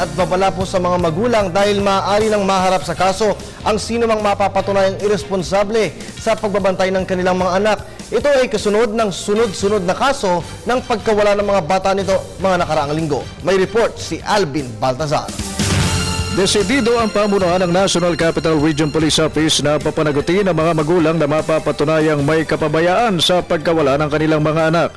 at babala po sa mga magulang dahil maaari nang maharap sa kaso ang sino mang mapapatunayang irresponsable sa pagbabantay ng kanilang mga anak. Ito ay kasunod ng sunod-sunod na kaso ng pagkawala ng mga bata nito mga nakaraang linggo. May report si Alvin Baltazar. Desidido ang pamunuan ng National Capital Region Police Office na papanagutin ang mga magulang na mapapatunayang may kapabayaan sa pagkawala ng kanilang mga anak.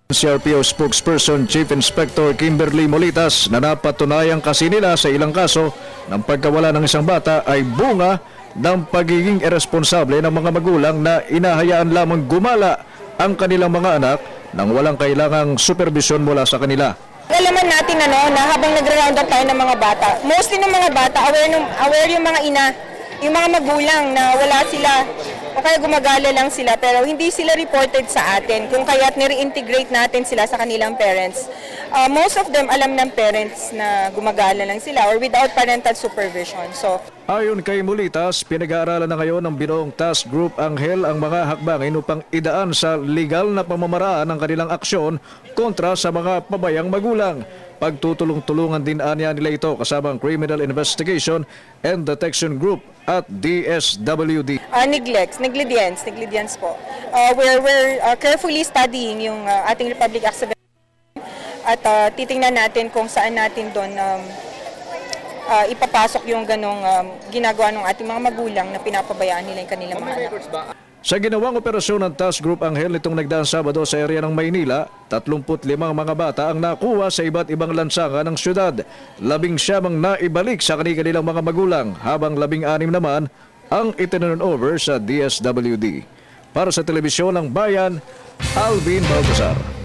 CRPO spokesperson Chief Inspector Kimberly Molitas na napatunayang kasi nila sa ilang kaso ng pagkawala ng isang bata ay bunga ng pagiging irresponsable ng mga magulang na inahayaan lamang gumala ang kanilang mga anak nang walang kailangang supervision mula sa kanila. Alaman natin na habang nag-round up tayo ng mga bata, mostly ng mga bata, aware yung mga ina, yung mga magulang na wala sila o kaya gumagala lang sila pero hindi sila reported sa atin kung kaya't nire-integrate natin sila sa kanilang parents. Most of them alam ng parents na gumagala lang sila or without parental supervision. So, ayon kay Molitas, pinag-aaralan na ngayon ng binuong task group Anghel ang mga hakbangin upang idaan sa legal na pamamaraan ng kanilang aksyon kontra sa mga pabayang magulang. Pagtutulong-tulungan din anya nila ito kasama ang Criminal Investigation and Detection Group at DSWD. Negligence po. We're carefully studying yung ating Republic Act 7 at titingnan natin kung saan natin doon ipapasok yung ganong ginagawa ng ating mga magulang na pinapabayaan nila yung kanilang mga anak. Sa ginawang operasyon ng Task Group Anghel nitong nagdaang Sabado sa area ng Maynila, 35 mga bata ang nakuha sa iba't ibang lansangan ng syudad. 19 ang naibalik sa kanilang mga magulang, habang 16 naman ang itinurn over sa DSWD. Para sa Telebisyon ng Bayan, Alvin Baltazar.